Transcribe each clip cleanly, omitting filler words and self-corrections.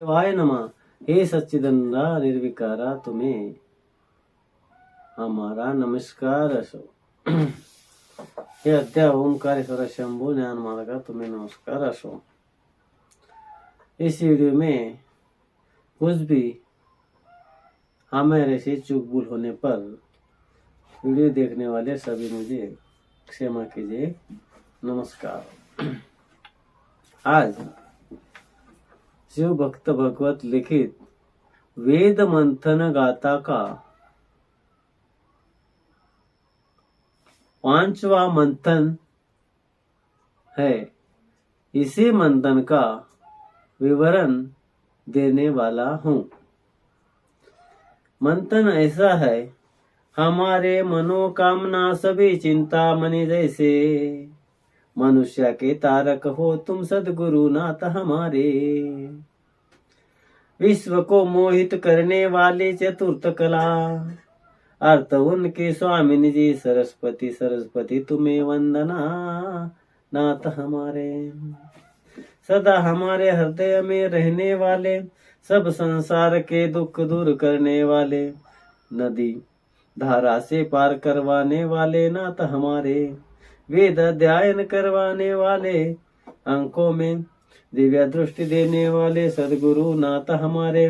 शिवाय नमः। हे सच्चिदानंदा निर्विकारा तुम्हें हमारा नमस्कार असो। हे अद्या ओंकारेश्वर शंभु ज्ञान मार्गा तुम्हें नमस्कार असो। इस वीडियो में कुछ भी हमारे से चूक भूल होने पर वीडियो देखने वाले सभी मुझे क्षमा कीजिए। नमस्कार। आज शिव भक्त भगवत लिखित वेद मंथन गाथा का 5वां मंथन है। इसी मंथन का विवरण देने वाला हूँ। मंथन ऐसा है, हमारे मनोकामना सभी चिंता मणि जैसे, मनुष्य के तारक हो तुम सदगुरु नाथ हमारे। विश्व को मोहित करने वाले चतुर्थ कला, अर्थ उनके स्वामिनी जी सरस्वती। सरस्वती तुम्हें वंदना नाथ हमारे। सदा हमारे हृदय में रहने वाले, सब संसार के दुख दूर करने वाले, नदी धारा से पार करवाने वाले नाथ हमारे। वेद अध्ययन करवाने वाले, अंकों में दिव्य दृष्टि देने वाले सदगुरु नाथ हमारे।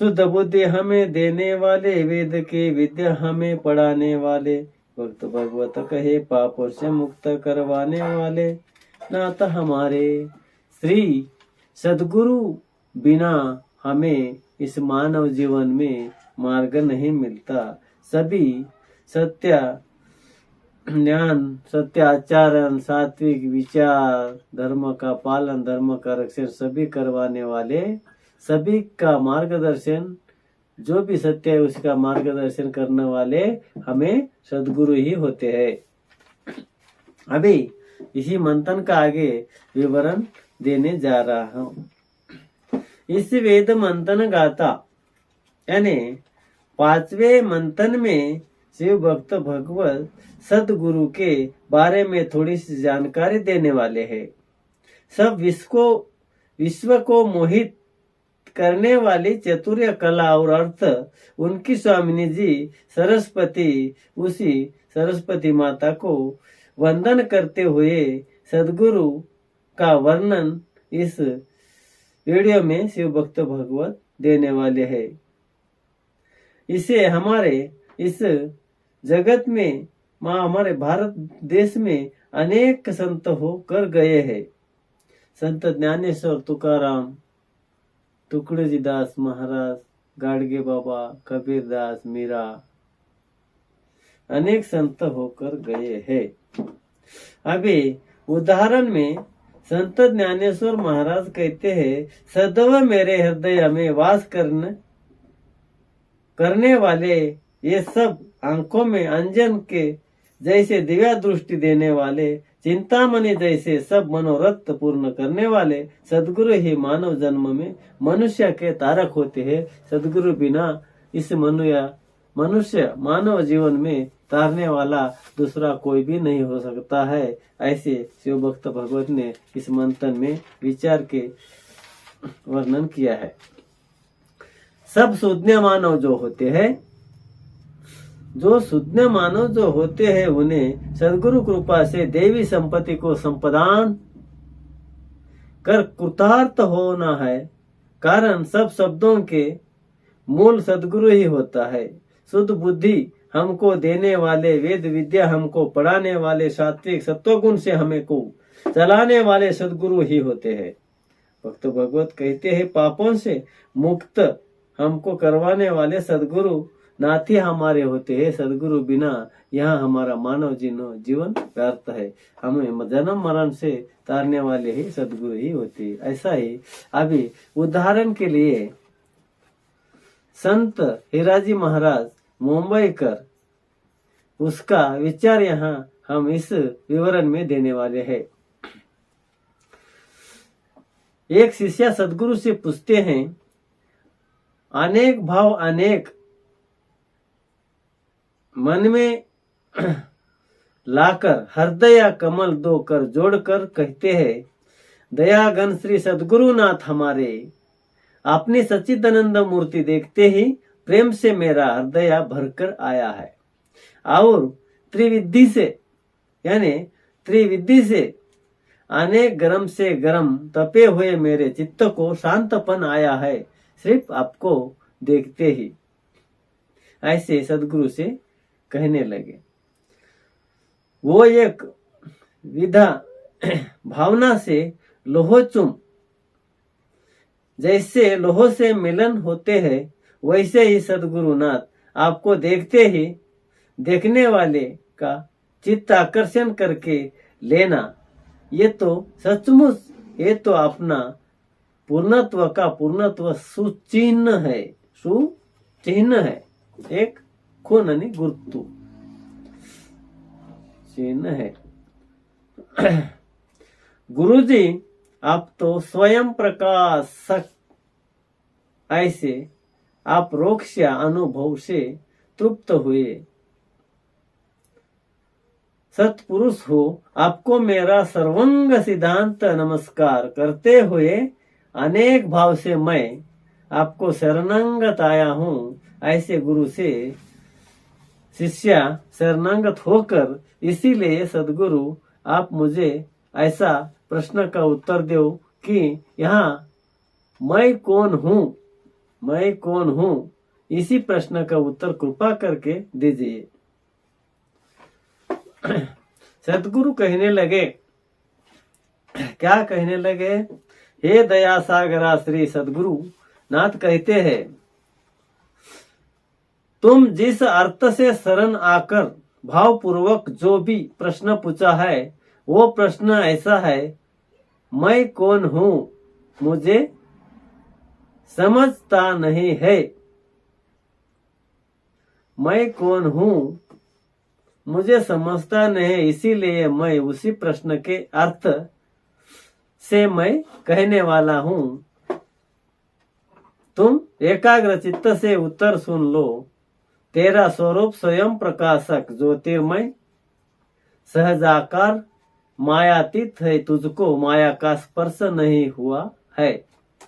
शुद्ध बुद्धि हमें देने वाले, वेद की विद्या हमें पढ़ाने वाले, भक्त भगवत कहे पापों से मुक्त करवाने वाले नाथ हमारे। श्री सदगुरु बिना हमें इस मानव जीवन में मार्ग नहीं मिलता। सभी सत्य ज्ञान, सत्य आचरण, सात्विक विचार, धर्म का पालन, धर्म का रक्षण सभी करवाने वाले, सभी का मार्गदर्शन, जो भी सत्य है उसका मार्गदर्शन करने वाले हमें सदगुरु ही होते हैं। अभी इसी मंथन का आगे विवरण देने जा रहा हूँ। इस वेद मंथन गाथा यानी 5वें मंथन में शिव भक्त भगवत सदगुरु के बारे में थोड़ी सी जानकारी देने वाले हैं। सब विश्व को मोहित करने वाली चतुर्य कला और अर्थ उनकी स्वामिनी जी सरस्वती, उसी सरस्वती माता को वंदन करते हुए सदगुरु का वर्णन इस वीडियो में शिव भक्त भगवत देने वाले हैं। इसे हमारे इस जगत में हमारे भारत देश में अनेक संत होकर गए हैं। संत ज्ञानेश्वर, तुकाराम, टुकड़ेजी दास महाराज, गाडगे बाबा, कबीर दास, मीरा, अनेक संत होकर गए हैं। अभी उदाहरण में संत ज्ञानेश्वर महाराज कहते हैं, सदैव मेरे हृदय में वास करने वाले ये सब आंखों में अंजन के जैसे दिव्या दृष्टि देने वाले, चिंतामणि जैसे सब मनोरथ पूर्ण करने वाले सदगुरु ही मानव जन्म में मनुष्य के तारक होते हैं। सदगुरु बिना इस मनुष्य मानव जीवन में तारने वाला दूसरा कोई भी नहीं हो सकता है। ऐसे शिव भक्त भगवत ने इस मंथन में विचार के वर्णन किया है। सब शुद्ध मानव जो होते हैं, उन्हें सदगुरु कृपा से देवी संपत्ति को संप्रदान कर कृतार्थ होना है। कारण सब शब्दों के मूल सदगुरु ही होता है। शुद्ध बुद्धि हमको देने वाले, वेद विद्या हमको पढ़ाने वाले, सात्विक सत्वगुण से हमें को चलाने वाले सदगुरु ही होते हैं। भक्त भगवत कहते हैं, पापों से मुक्त हमको करवाने वाले सदगुरु नाथ ही हमारे होते हैं। सदगुरु बिना यहाँ हमारा मानव जीवन व्यर्थ है। हमें जन्म मरण से तारने वाले ही सदगुरु ही होते हैं। ऐसा ही अभी उदाहरण के लिए संत हिराजी महाराज मुंबई कर, उसका विचार यहाँ हम इस विवरण में देने वाले हैं। एक शिष्य सदगुरु से पूछते हैं, अनेक भाव अनेक मन में लाकर हृदय कमल दो कर जोड़कर कहते हैं, दयागन श्री सद्गुरुनाथ हमारे, अपनी सच्चिदानंद मूर्ति देखते ही प्रेम से मेरा हृदय भरकर आया है और त्रिविधि से यानी त्रिविधि से अनेक गरम से गरम तपे हुए मेरे चित्त को शांतपन आया है सिर्फ आपको देखते ही। ऐसे सदगुरु से कहने लगे। वो एक विधा भावना से लोहोचुम, जैसे लोहो से मिलन होते हैं वैसे ही सदगुरुनाथ आपको देखते ही देखने वाले का चित्त आकर्षण करके लेना, ये तो सचमुच, ये तो अपना पूर्णत्व का पूर्णत्व सुचिन्ह है, सुचिन्ह है, एक खून आणि गुर्तु चिन्ह है। गुरुजी आप तो स्वयं प्रकाशक, ऐसे आप रोक्ष अनुभव से तृप्त हुए सत्पुरुष हो। आपको मेरा सर्वंग सिद्धांत नमस्कार करते हुए अनेक भाव से मैं आपको शरणागत आया हूँ। ऐसे गुरु से शिष्य शरणागत होकर, इसीलिए सदगुरु आप मुझे ऐसा प्रश्न का उत्तर दो कि यहाँ मैं कौन हूँ, मैं कौन हूँ, इसी प्रश्न का उत्तर कृपा करके दीजिए। सदगुरु कहने लगे, क्या कहने लगे? हे दया सागरा श्री सदगुरु नाथ कहते हैं, तुम जिस अर्थ से शरण आकर भावपूर्वक जो भी प्रश्न पूछा है वो प्रश्न ऐसा है, मैं कौन हूँ मुझे समझता नहीं है। मैं कौन हूँ मुझे समझता नहीं, इसीलिए मैं उसी प्रश्न के अर्थ से मैं कहने वाला हूँ। तुम एकाग्र चित्त से उत्तर सुन लो। तेरा स्वरूप स्वयं प्रकाशक ज्योतिर्मय सहजाकार मायातीत है, तुझको माया का स्पर्श नहीं हुआ है।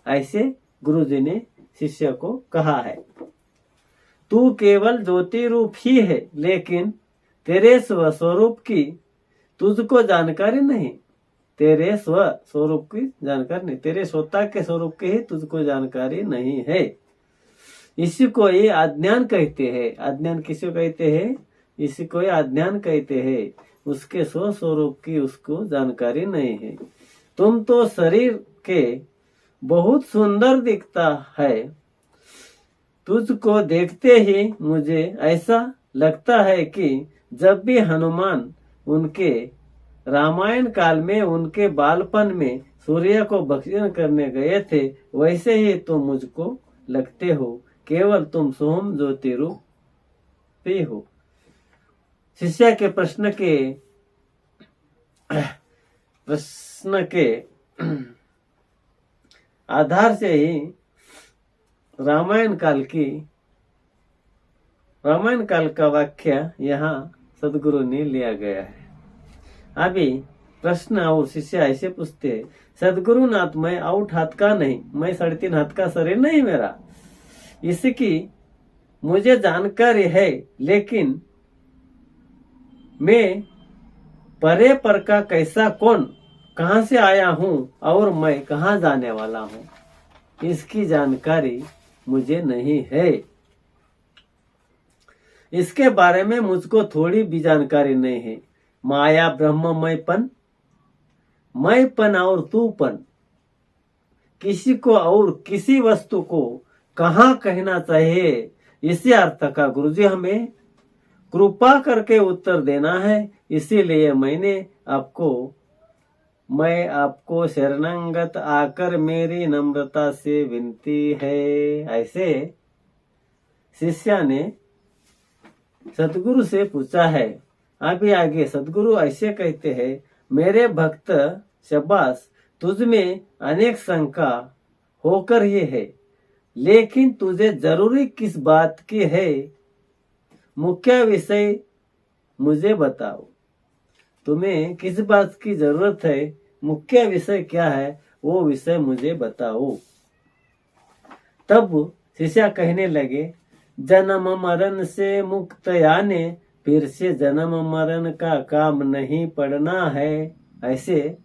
ऐसे गुरुजी ने शिष्य को कहा है। तू केवल ज्योति रूप ही है, लेकिन तेरे स्वरूप की तुझको जानकारी नहीं। तेरे स्वरूप की जानकारी नहीं, तेरे स्वतः के स्वरूप की ही तुझको जानकारी नहीं है। इसी को ये अज्ञान कहते हैं। अज्ञान किसी कहते हैं? इसी को ये अज्ञान कहते हैं। उसके स्वरूप की उसको जानकारी नहीं है। तुम तो शरीर के बहुत सुंदर दिखता है। तुझको देखते ही मुझे ऐसा लगता है कि जब भी हनुमान उनके रामायण काल में उनके बालपन में सूर्य को भक्षण करने गए थे, वैसे ही तुम मुझको लगते हो। केवल तुम सोम ज्योति रूप ही हो। शिष्य के प्रश्न के आधार से ही रामायण काल का वाक्य यहाँ सदगुरु ने लिया गया है। अभी प्रश्न और शिष्य ऐसे पूछते हैं, सदगुरुनाथ मैं 8 हाथ का नहीं, मैं 3.5 हाथ का शरीर नहीं मेरा, इसकी मुझे जानकारी है, लेकिन मैं परे पर का कैसा कौन, कहां से आया हूं और मैं कहां जाने वाला हूं, इसकी जानकारी मुझे नहीं है। इसके बारे में मुझको थोड़ी भी जानकारी नहीं है। माया ब्रह्म मैंपन और तूपन, किसी को और किसी वस्तु को कहाँ कहना चाहिए, इसी अर्थ का गुरुजी हमें कृपा करके उत्तर देना है। इसीलिए मैं आपको शरणागत आकर मेरी नम्रता से विनती है। ऐसे शिष्य ने सदगुरु से पूछा है। अभी आगे सदगुरु ऐसे कहते हैं, मेरे भक्त शबास, तुझ में अनेक शंका होकर ये है, लेकिन तुझे जरूरी किस बात की है, मुख्य विषय मुझे बताओ। तुम्हें किस बात की जरूरत है, मुख्य विषय क्या है, वो विषय मुझे बताओ। तब शिष्य कहने लगे, जन्म मरण से मुक्त याने फिर से जन्म मरण का काम नहीं पड़ना है। ऐसे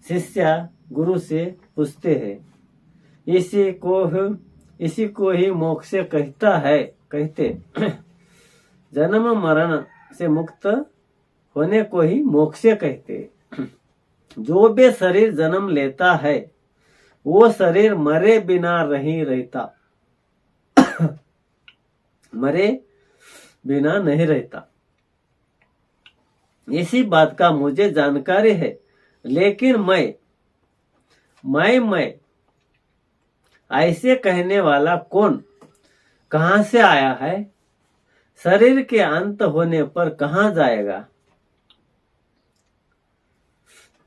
शिष्य गुरु से पूछते हैं, इसी को ही मोक्ष कहते जन्म मरण से मुक्त होने को ही मोक्ष कहते। जो भी शरीर जन्म लेता है वो शरीर मरे बिना नहीं रहता, मरे बिना नहीं रहता। इसी बात का मुझे जानकारी है, लेकिन मैं ऐसे कहने वाला कौन, कहां से आया है, शरीर के अंत होने पर कहां जाएगा?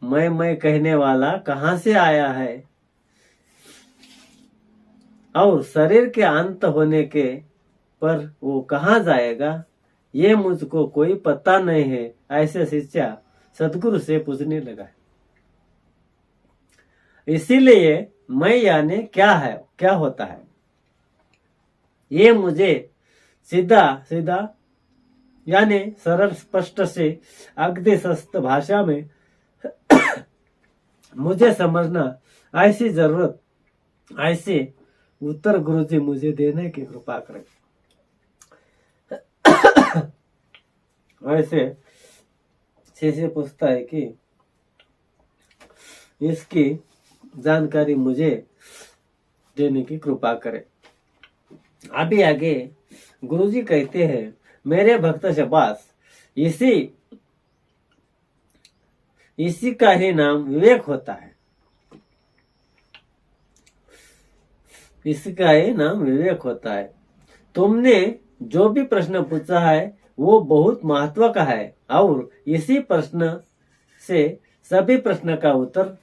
मैं कहने वाला कहां से आया है और शरीर के अंत होने के पर वो कहां जाएगा, ये मुझको कोई पता नहीं है। ऐसे शिष्य सदगुरु से पूछने लगा। इसीलिए मैं यानी क्या है, क्या होता है, ये मुझे सीधा यानी सरल स्पष्ट से अगदी सस्त भाषा में मुझे समझना ऐसी जरूरत, ऐसे उत्तर गुरुजी मुझे देने की कृपा करें। ऐसे शिष्य पूछता है कि इसकी जानकारी मुझे देने की कृपा करें। अभी आगे गुरुजी कहते हैं, मेरे भक्त शबास, इसी का ही नाम विवेक होता है। इसका ही नाम विवेक होता है। तुमने जो भी प्रश्न पूछा है वो बहुत महत्व का है और इसी प्रश्न से सभी प्रश्न का उत्तर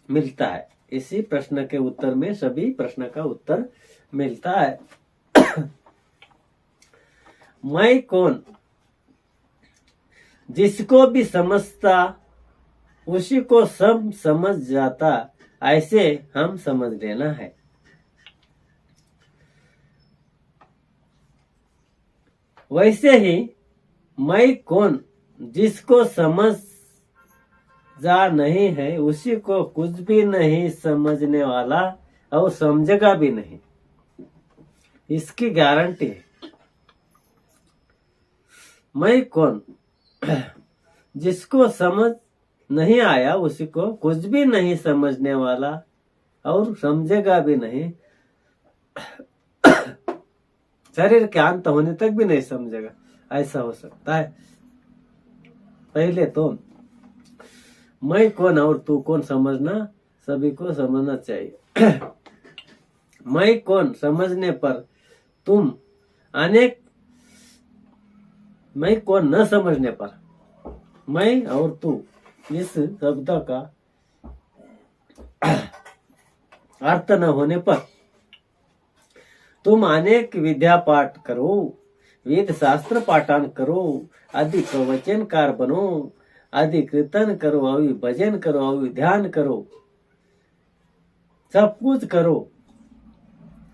मिलता है। इसी प्रश्न के उत्तर में सभी प्रश्न का उत्तर मिलता है। मैं कौन, जिसको भी समझता उसी को सब समझ जाता, ऐसे हम समझ लेना है। वैसे ही मैं कौन, जिसको समझ जा नहीं है उसी को कुछ भी नहीं समझने वाला और समझेगा भी नहीं, इसकी गारंटी है। मैं कौन, जिसको समझ नहीं आया उसी को कुछ भी नहीं समझने वाला और समझेगा भी नहीं, शरीर के अंत होने तक भी नहीं समझेगा, ऐसा हो सकता है। पहले तो मैं कौन और तू कौन समझना सभी को समझना चाहिए। मैं कौन समझने पर तुम अनेक, मैं कौन न समझने पर मैं और तू इस शब्द का अर्थ न होने पर तुम अनेक विद्या पाठ करो, वेद शास्त्र पाठान करो, अधिक वचनकार बनो, अधिक कीर्तन करो, अभी भजन करो, अभी ध्यान करो, सब कुछ करो,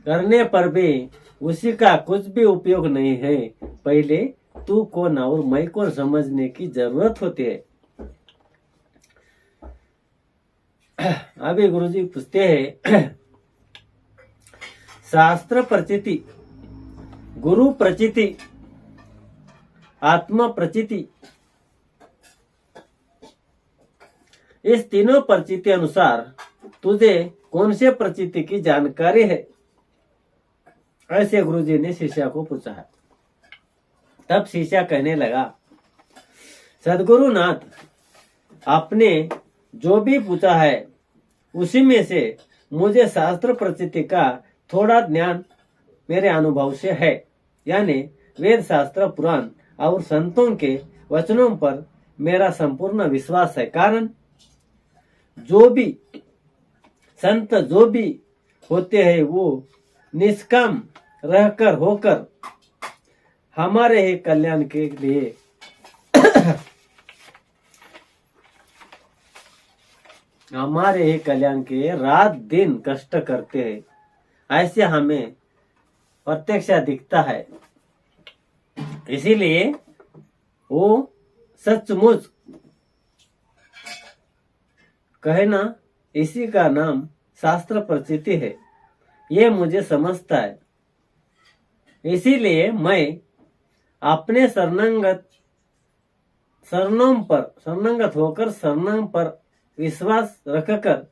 करने पर भी उसी का कुछ भी उपयोग नहीं है। पहले तू कौन और मैं कौन समझने की जरूरत होती है। अभी गुरुजी पूछते हैं, शास्त्र प्रचिति, गुरु प्रचिति, आत्मा प्रचिति, इस तीनों प्रचिति अनुसार तुझे कौन से प्रचिति की जानकारी है, ऐसे गुरुजी ने शिष्य को पूछा है। तब शिष्य कहने लगा, सदगुरुनाथ, आपने जो भी पूछा है उसी में से मुझे शास्त्र प्रचिति का थोड़ा ज्ञान मेरे अनुभव से है, यानी वेद शास्त्र पुराण और संतों के वचनों पर मेरा संपूर्ण विश्वास है। कारण जो भी संत जो भी होते हैं वो निष्काम रहकर होकर हमारे ही कल्याण के लिए हमारे ही कल्याण के लिए रात दिन कष्ट करते हैं, ऐसे हमें प्रत्यक्ष दिखता है। इसीलिए वो सचमुच कहना, इसी का नाम शास्त्र प्रचिति है, ये मुझे समझता है। इसीलिए मैं अपने शरणंगत होकर शरणम पर विश्वास रखकर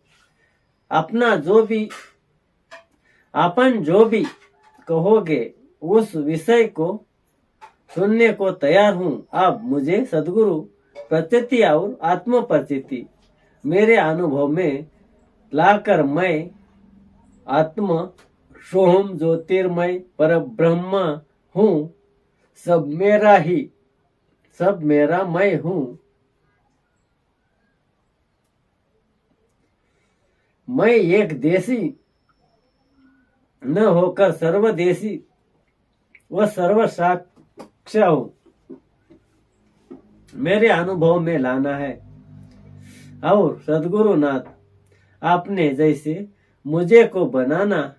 अपन जो भी कहोगे उस विषय को सुनने को तैयार हूँ। अब मुझे सद्गुरु प्रचिति और आत्म प्रचिति मेरे अनुभव में लाकर मैं आत्म सोहम ज्योतिर्मय पर ब्रह्म हूँ, सब मेरा मैं हूँ। मैं एक देशी न होकर सर्वदेशी व सर्वसाक्ष हूँ, मेरे अनुभव में लाना है। और सद्गुरुनाथ आपने जैसे मुझे को बनाना,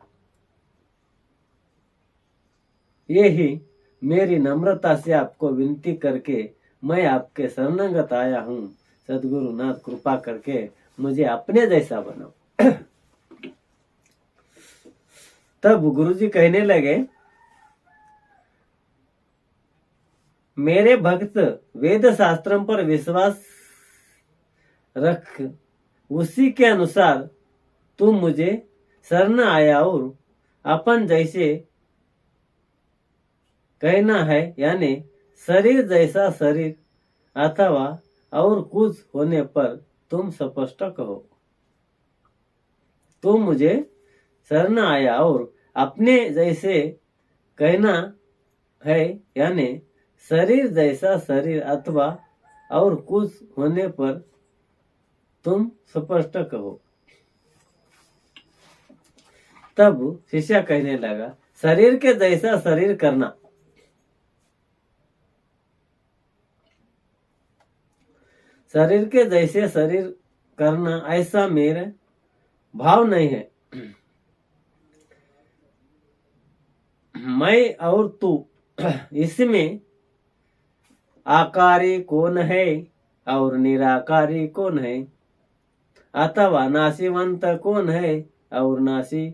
यही मेरी नम्रता से आपको विनती करके मैं आपके शरणंगत आया हूँ। सद्गुरुनाथ कृपा करके मुझे अपने जैसा बनाओ। तब गुरुजी कहने लगे, मेरे भक्त वेद शास्त्रों पर विश्वास रख, उसी के अनुसार तू मुझे शरण आया और अपन जैसे कहना है, यानी शरीर जैसा शरीर अथवा और कुछ होने पर तुम स्पष्ट कहो। तुम मुझे शरण आया और अपने जैसे कहना है, यानी शरीर जैसा शरीर अथवा और कुछ होने पर तुम स्पष्ट कहो। तब शिष्य कहने लगा, शरीर के जैसा शरीर करना, शरीर के जैसे शरीर करना ऐसा मेरा भाव नहीं है। मैं और तू, इसमें आकारी कौन है और निराकारी कौन है, अथवा नाशीवंत कौन है और नाशी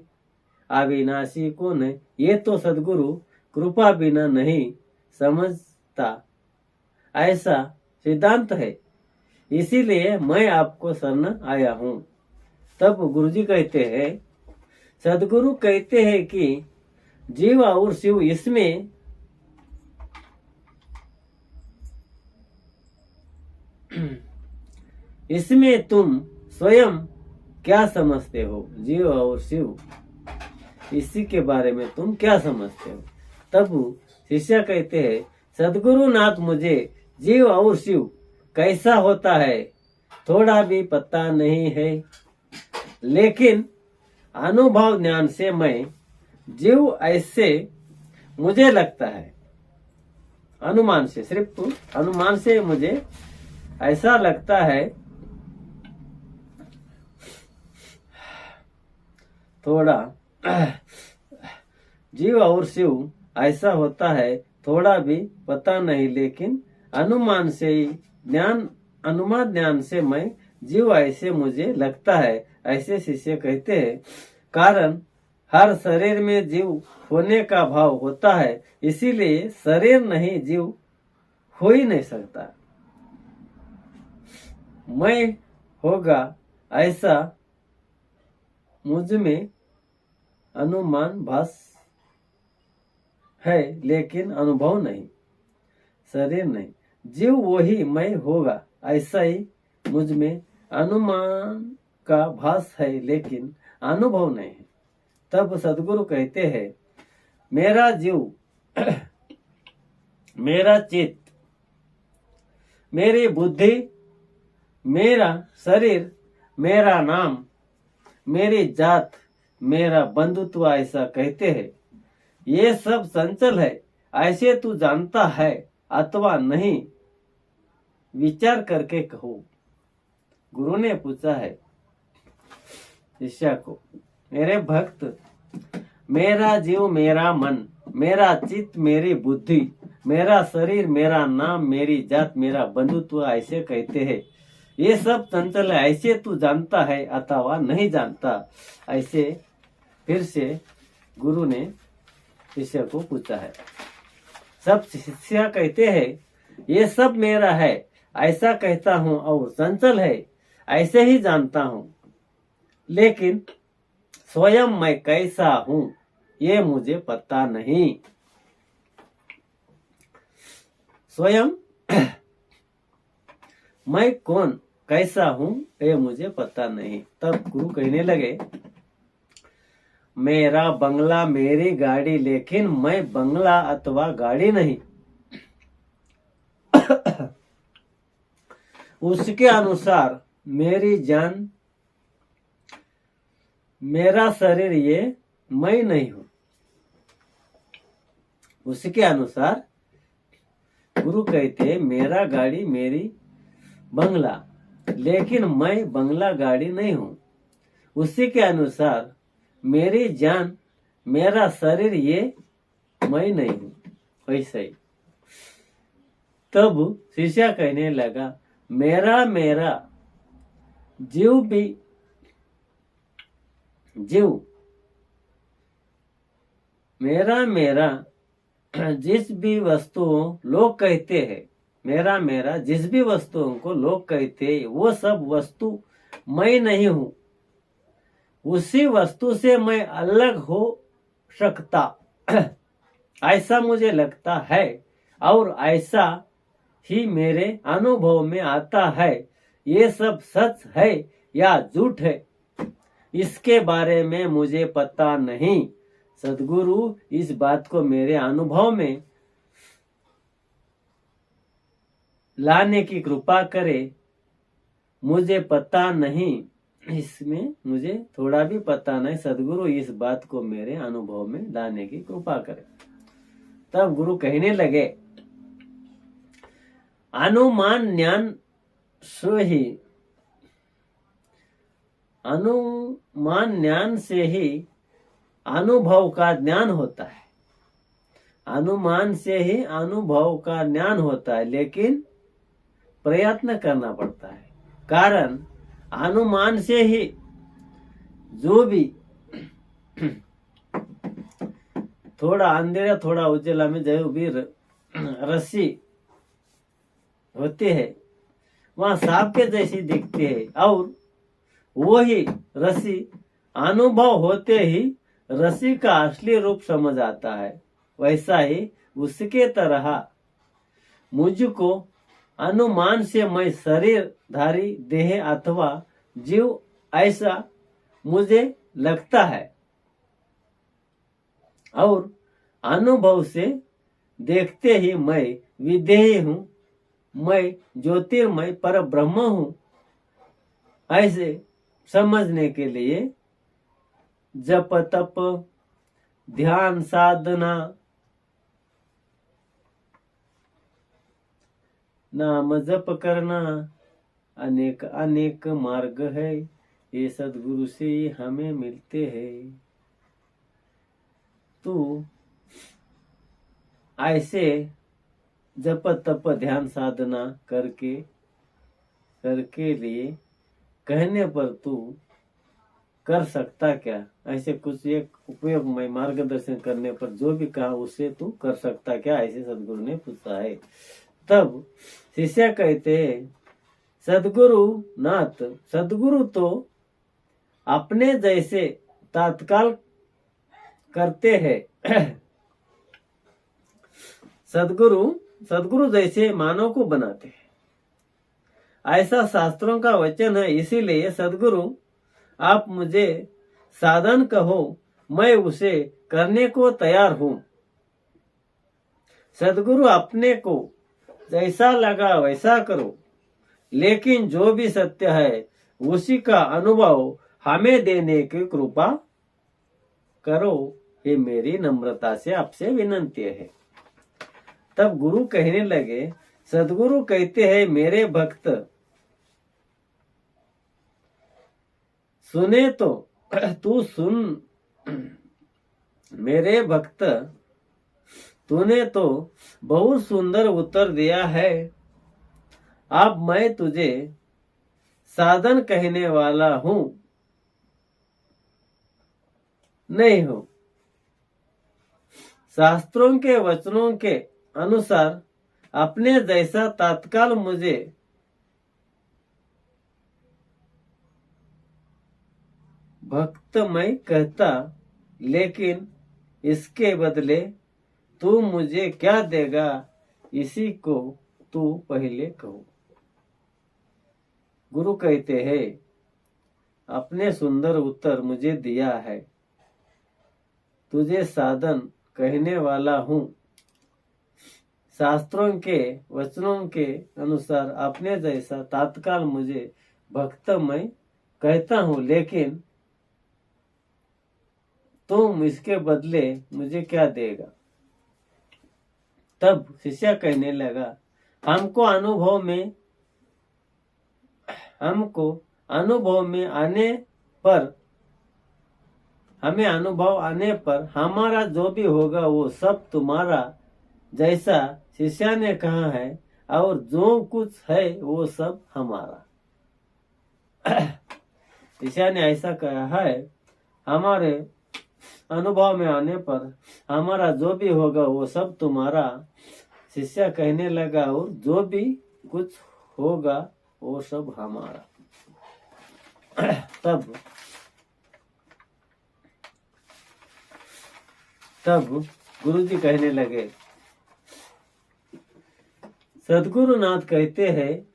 अविनाशी कौन है, ये तो सद्गुरु कृपा बिना नहीं समझता, ऐसा सिद्धांत है। इसीलिए मैं आपको शरण आया हूँ। तब गुरुजी कहते हैं, सद्गुरु कहते हैं कि जीव और शिव इसमें तुम स्वयं क्या समझते हो? जीव और शिव, इसी के बारे में तुम क्या समझते हो? तब शिष्य कहते हैं, सद्गुरुनाथ मुझे जीव और शिव कैसा होता है थोड़ा भी पता नहीं है, लेकिन अनुभव ज्ञान से मैं जीव ऐसे मुझे लगता है। अनुमान से, सिर्फ अनुमान से मुझे ऐसा लगता है, थोड़ा जीव और शिव ऐसा होता है थोड़ा भी पता नहीं, लेकिन अनुमान ज्ञान से मैं जीव ऐसे मुझे लगता है, ऐसे शिष्य कहते हैं। कारण हर शरीर में जीव होने का भाव होता है, इसीलिए शरीर नहीं जीव हो ही नहीं सकता। मैं होगा ऐसा मुझ में अनुमान भास है, लेकिन अनुभव नहीं, शरीर नहीं। जीव वही मैं होगा ऐसा ही मुझ में अनुमान का भास है, लेकिन अनुभव नहीं है। तब सद्गुरु कहते हैं, मेरा जीव मेरा चित्त, मेरी बुद्धि, मेरा शरीर, मेरा नाम, मेरी जात, मेरा बंधुत्व ऐसा कहते हैं। ये सब चंचल है, ऐसे तू जानता है अथवा नहीं, विचार करके कहो। गुरु ने पूछा है, शिष्य को, मेरे भक्त, मेरा जीव मेरा मन, मेरा चित्त मेरी बुद्धि, मेरा शरीर मेरा नाम, मेरी जात मेरा बंधुत्व ऐसे कहते हैं। ये सब चंचल है, ऐसे तू जानता है अथवा नहीं जानता? ऐसे फिर से गुरु ने शिष्य को पूछा है। सब शिष्य कहते हैं ये सब मेरा है, ऐसा कहता हूं, और चंचल है ऐसे ही जानता हूं, लेकिन स्वयं मैं कैसा हूं ये मुझे पता नहीं। स्वयं मैं कौन कैसा हूं ये मुझे पता नहीं। तब गुरु कहने लगे, मेरा बंगला मेरी गाड़ी, लेकिन मैं बंगला अथवा गाड़ी नहीं। उसके अनुसार मेरी जान, मेरा शरीर ये मैं नहीं हूं। उसके अनुसार गुरु कहते मेरा गाड़ी मेरी बंगला, लेकिन मैं बंगला गाड़ी नहीं हूं। उसी के अनुसार मेरी जान मेरा शरीर ये मैं नहीं हूं। वैसे ही तब शिष्य कहने लगा, मेरा मेरा जीव भी जीव, मेरा मेरा जिस भी वस्तुओं लोग कहते हैं, मेरा मेरा जिस भी वस्तुओं को लोग कहते हैं वो सब वस्तु मैं नहीं हूं। उसी वस्तु से मैं अलग हो सकता ऐसा मुझे लगता है, और ऐसा ही मेरे अनुभव में आता है। ये सब सच है या झूठ है इसके बारे में मुझे पता नहीं। सद्गुरु इस बात को मेरे अनुभव में लाने की कृपा करे। मुझे पता नहीं, इसमें मुझे थोड़ा भी पता नहीं। सद्गुरु इस बात को मेरे अनुभव में लाने की कृपा करे। तब गुरु कहने लगे, अनुमान ज्ञान से ही, अनुमान ज्ञान से ही अनुभव का ज्ञान होता है। अनुमान से ही अनुभव का ज्ञान होता है, लेकिन प्रयत्न करना पड़ता है। कारण अनुमान से ही जो भी थोड़ा अंधेरा थोड़ा उजाला में जो भी रस्सी होती है वहां सांप के जैसी दिखती है, और वही रस्सी अनुभव होते ही रस्सी का असली रूप समझ आता है। वैसा ही उसके तरह मुझको अनुमान से मैं शरीरधारी देह अथवा जीव ऐसा मुझे लगता है, और अनुभव से देखते ही मैं विधेय हूं, मैं ज्योतिर्मय पर ब्रह्म हूं, ऐसे समझने के लिए जप तप ध्यान साधना नाम जप करना अनेक अनेक मार्ग है, ये सद्गुरु से हमें मिलते हैं। तो ऐसे जप तप ध्यान साधना करके लिए कहने पर तू कर सकता क्या? ऐसे कुछ एक उपयोग में मार्गदर्शन करने पर जो भी कहा उससे तू कर सकता क्या? ऐसे सदगुरु ने पूछा है। तब शिष्य कहते हैं, सदगुरु नाथ, सदगुरु तो अपने जैसे तत्काल करते हैं। सदगुरु जैसे मानव को बनाते हैं, ऐसा शास्त्रों का वचन है। इसीलिए सदगुरु आप मुझे साधन कहो, मैं उसे करने को तैयार हूं। सदगुरु अपने को जैसा लगा वैसा करो, लेकिन जो भी सत्य है उसी का अनुभव हमें देने की कृपा करो, ये मेरी नम्रता से आपसे विनंती है। तब गुरु कहने लगे, सदगुरु कहते हैं, मेरे भक्त सुने तो तू सुन मेरे भक्त, तूने तो बहुत सुंदर उत्तर दिया है। अब मैं तुझे साधन कहने वाला हूं, नहीं हूं। शास्त्रों के वचनों के अनुसार अपने जैसा तत्काल मुझे भक्त मैं कहता, लेकिन इसके बदले तू मुझे क्या देगा, इसी को तू पहले कहो। गुरु कहते हैं, अपने सुंदर उत्तर मुझे दिया है, तुझे साधन कहने वाला हूं। शास्त्रों के वचनों के अनुसार अपने जैसा तत्काल मुझे भक्त मैं कहता हूं, लेकिन तुम इसके बदले मुझे क्या देगा। तब शिष्य कहने लगा, हमको अनुभव में आने पर हमारा जो भी होगा वो सब तुम्हारा जैसा शिष्य ने कहा है, और जो कुछ है वो सब हमारा। शिष्य ने ऐसा कहा है, हमारे अनुभव में आने पर हमारा जो भी होगा वो सब तुम्हारा। शिष्य कहने लगा, और जो भी कुछ होगा वो सब हमारा। तब गुरुजी कहने लगे, सदगुरुनाथ कहते हैं,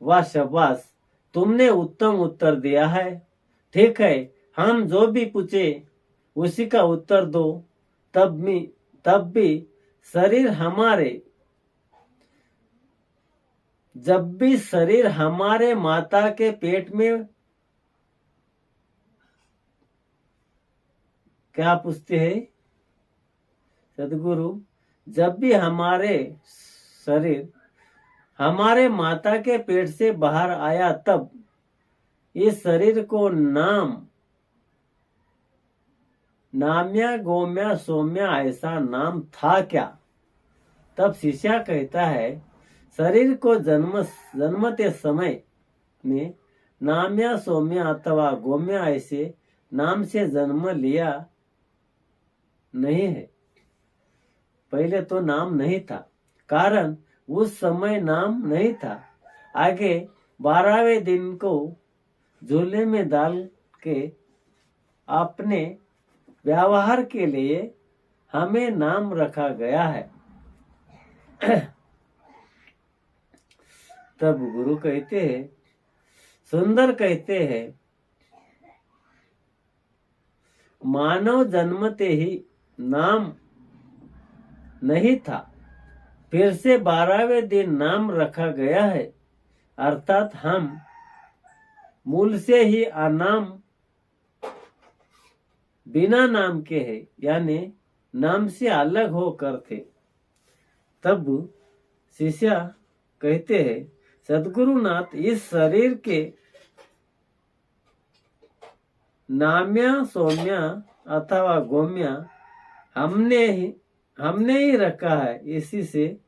वाह शाबाश, तुमने उत्तम उत्तर दिया है। ठीक है, हम जो भी पूछे उसी का उत्तर दो। तब भी जब भी शरीर हमारे माता के पेट में, क्या पूछते हैं सदगुरु, जब भी हमारे शरीर हमारे माता के पेट से बाहर आया, तब इस शरीर को नाम्या गोम्या सौम्या ऐसा नाम था क्या। तब शिष्य कहता है, शरीर को जन्मते समय में नाम्या सौम्या अथवा गोम्या ऐसे नाम से जन्म लिया नहीं है। पहले तो नाम नहीं था, कारण उस समय नाम नहीं था। आगे 12वें दिन को झूले में डाल के अपने व्यवहार के लिए हमें नाम रखा गया है। तब गुरु कहते हैं, सुंदर कहते हैं, मानव जन्मते ही नाम नहीं था, फिर से 12वें दिन नाम रखा गया है। अर्थात हम मूल से ही अनाम बिना नाम के है, यानी नाम से अलग होकर थे। तब शिष्य कहते हैं, सदगुरुनाथ, इस शरीर के नाम्या सौम्या अथवा गोम्या हमने ही रखा है, इसी से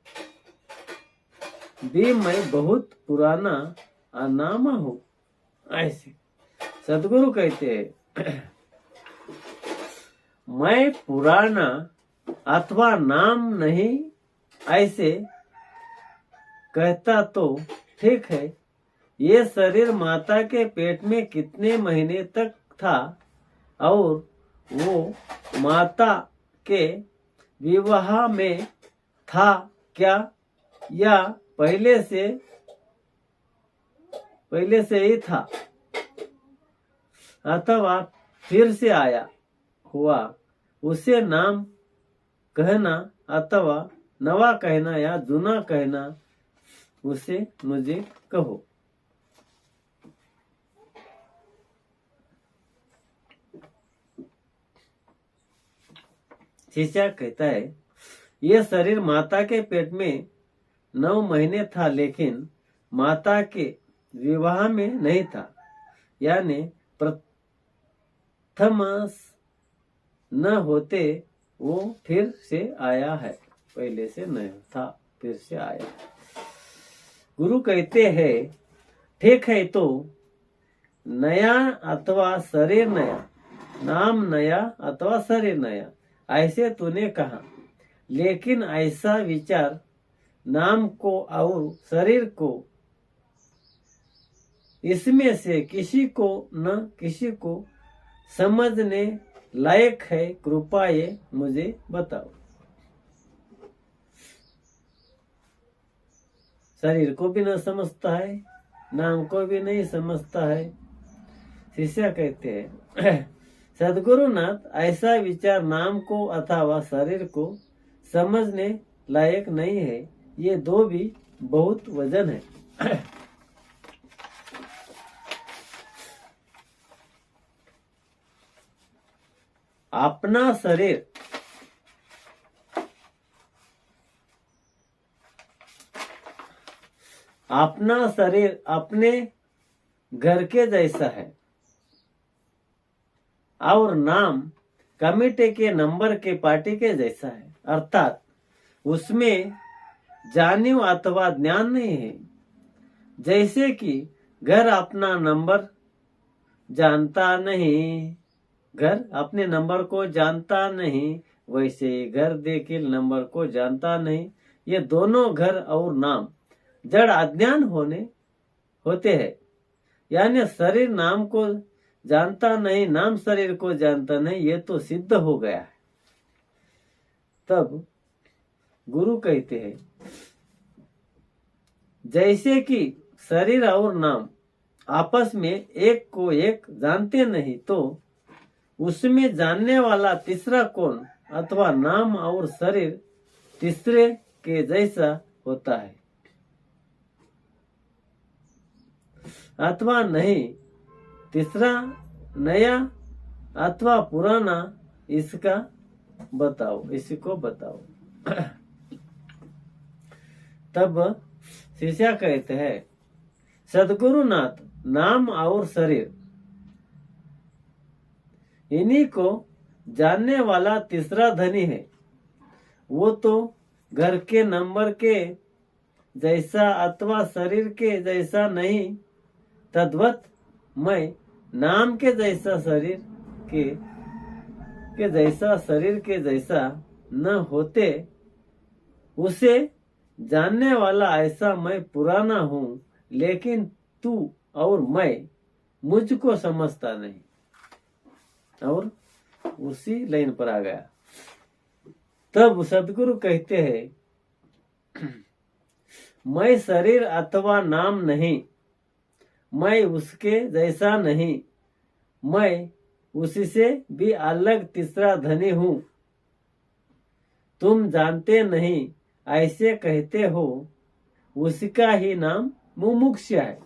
भी मैं बहुत पुराना अनामा हूं। ऐसे सदगुरु कहते हैं, मैं पुराना अथवा नाम नहीं ऐसे कहता तो ठीक है। ये शरीर माता के पेट में कितने महीने तक था, और वो माता के विवाह में था क्या, या पहले से ही था, अथवा फिर से आया हुआ, उसे नाम कहना अथवा नवा कहना या जुना कहना, उसे मुझे कहो। शिष्य कहता है, यह शरीर माता के पेट में 9 महीने था, लेकिन माता के विवाह में नहीं था, यानी थमस न होते वो फिर से आया है, पहले से नहीं था फिर से आया। गुरु कहते हैं ठीक है तो नया अथवा शरीर नया, नाम नया अथवा शरीर नया, ऐसे तूने कहा, लेकिन ऐसा विचार नाम को और शरीर को इसमें से किसी को न किसी को समझने लायक है, कृपा ये मुझे बताओ। शरीर को भी न समझता है, नाम को भी नहीं समझता है। शिष्य कहते हैं सदगुरुनाथ ऐसा विचार नाम को अथवा शरीर को समझने लायक नहीं है, ये दो भी बहुत वजन है। अपना शरीर अपने घर के जैसा है और नाम कमिटी के नंबर के पार्टी के जैसा है, अर्थात उसमें जानिव अथवा ज्ञान नहीं है। जैसे कि घर अपना नंबर जानता नहीं, घर अपने नंबर को जानता नहीं, वैसे ही घर देखिल नंबर को जानता नहीं। ये दोनों घर और नाम जड़ अज्ञान होते हैं। यानी शरीर नाम को जानता नहीं, नाम शरीर को जानता नहीं, ये तो सिद्ध हो गया है। तब गुरु कहते हैं जैसे कि शरीर और नाम आपस में एक को एक जानते नहीं, तो उसमें जानने वाला तीसरा कौन अथवा नाम और शरीर तीसरे के जैसा होता है अथवा नहीं, तीसरा नया अथवा पुराना, इसको बताओ। तब शिष्य कहते हैं सदगुरुनाथ नाम और शरीर इन्हीं को जानने वाला तीसरा धनी है, वो तो घर के नंबर के जैसा अथवा शरीर के जैसा नहीं, तद्वत मैं नाम के जैसा शरीर के जैसा शरीर के जैसा न होते, उसे जानने वाला ऐसा मैं पुराना हूँ, लेकिन तू और मैं मुझको समझता नहीं। और उसी लाइन पर आ गया। तब सदगुरु कहते हैं मैं शरीर अथवा नाम नहीं, मैं उसके जैसा नहीं, मैं उससे भी अलग तीसरा धनी हूँ। तुम जानते नहीं, ऐसे कहते हो, उसका ही नाम मुमुक्ष है।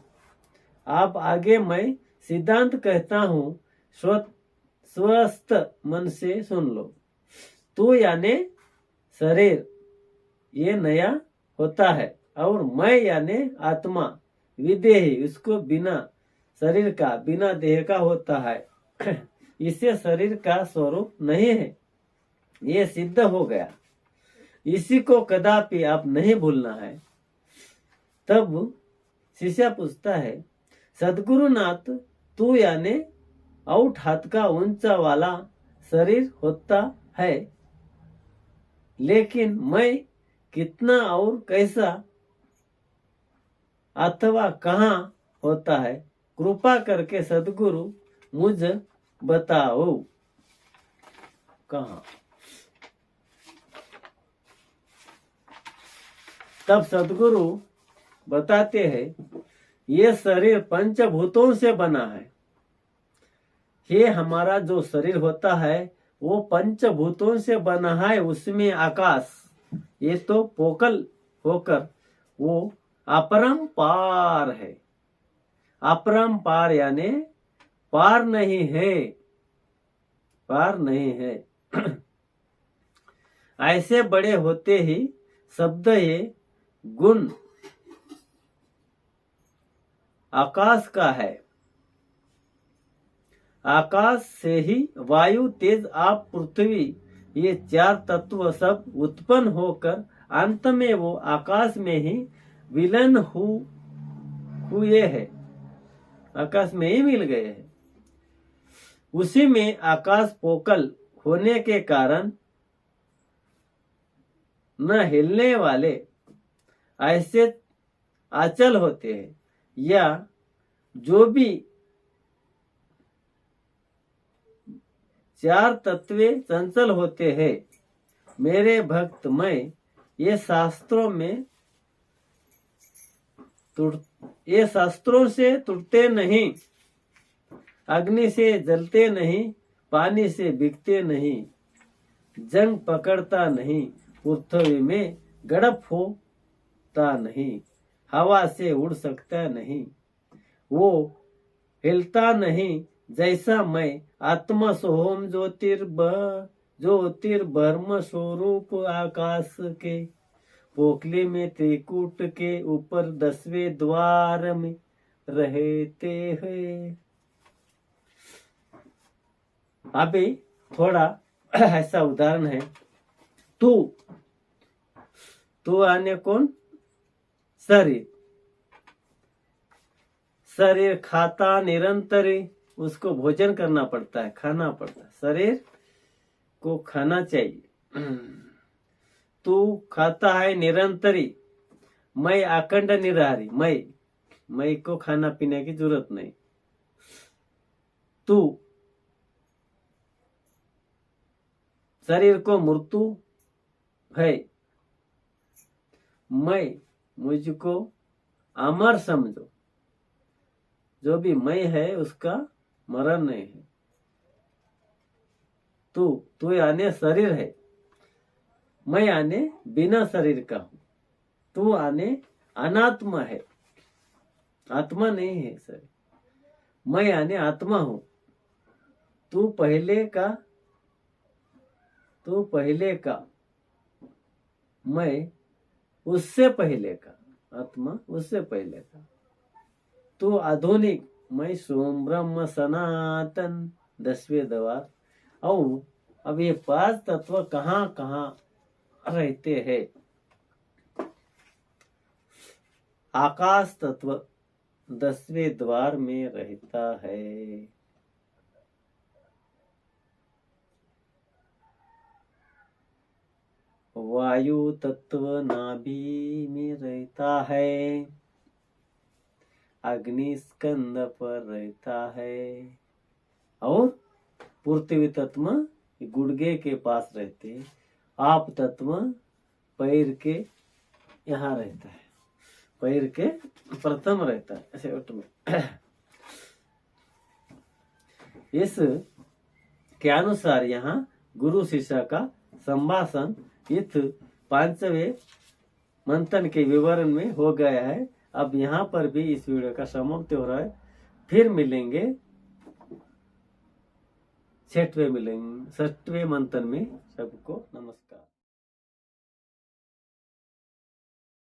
अब आगे मैं सिद्धांत कहता हूँ, स्वस्थ मन से सुन लो। तू यानी शरीर ये नया होता है, और मैं यानी आत्मा विदेही उसको बिना शरीर का बिना देह का होता है। इससे शरीर का स्वरूप नहीं है, ये सिद्ध हो गया। इसी को कदापि आप नहीं भूलना है। तब शिष्य पूछता है सदगुरुनाथ तू यानी आउट हाथ का ऊंचा वाला शरीर होता है, लेकिन मैं कितना और कैसा अथवा कहाँ होता है, कृपा करके सदगुरु मुझ बताओ। कहाँ? तब सदगुरु बताते हैं ये शरीर पंचभूतों से बना है। ये हमारा जो शरीर होता है वो पंचभूतों से बना है। उसमें आकाश ये तो पोकल होकर वो अपरंपार है। अपरंपार यानी पार नहीं है, पार नहीं है। ऐसे बड़े होते ही शब्द ये गुण आकाश का है। आकाश से ही वायु, तेज, आप, पृथ्वी ये 4 तत्व सब उत्पन्न होकर अंत में वो आकाश में ही विलीन हुए हैं, आकाश में ही मिल गए हैं। उसी में आकाश पोकल होने के कारण न हिलने वाले ऐसे अचल होते हैं, या जो भी 4 तत्वे चंचल होते हैं। मेरे भक्त, मैं ये शास्त्रों से टूटते नहीं, अग्नि से जलते नहीं, पानी से बिकते नहीं, जंग पकड़ता नहीं, पृथ्वी में गड़प होता नहीं, हवा से उड़ सकता नहीं, वो हिलता नहीं जैसा मैं। आत्मा सोहम ज्योतिर्ब्रह्म स्वरूप आकाश के पोकली में त्रिकूट के ऊपर 10वें द्वार में रहते हैं। अभी थोड़ा ऐसा उदाहरण है। तू आने कौन? शरीर खाता निरंतर, उसको भोजन करना पड़ता है, खाना पड़ता है, शरीर को खाना चाहिए। तू खाता है निरंतरी, मैं अखंड निराहारी, मैं को खाना पीने की जरूरत नहीं। तू शरीर को मृत्यु है, मुझको अमर समझो। जो भी मैं है उसका मरण नहीं है। तू यानी शरीर है, मैं यानी बिना शरीर का हूं। तू यानी अनात्मा है, आत्मा नहीं है शरीर। मैं यानी आत्मा हूं। तू पहले का, मैं उससे पहले का, आत्मा उससे पहले का। तू आधुनिक, मैं सोम ब्रह्म सनातन 10वें द्वार। और अब ये 5 तत्व कहाँ कहाँ रहते हैं? आकाश तत्व 10वें द्वार में रहता है। वायु तत्व नाभि में रहता है। अग्नि स्कंद पर रहता है। और पृथ्वी तत्व गुड़गे के पास रहते हैं। आप तत्व पैर के यहाँ रहता है, पैर के प्रथम रहता है, ऐसे में। इस के अनुसार यहाँ गुरु शिष्य का संभाषण इस 5वें मंथन के विवरण में हो गया है। अब यहाँ पर भी इस वीडियो का समाप्ति हो रहा है। फिर मिलेंगे 6वें मंथन में। सबको नमस्कार।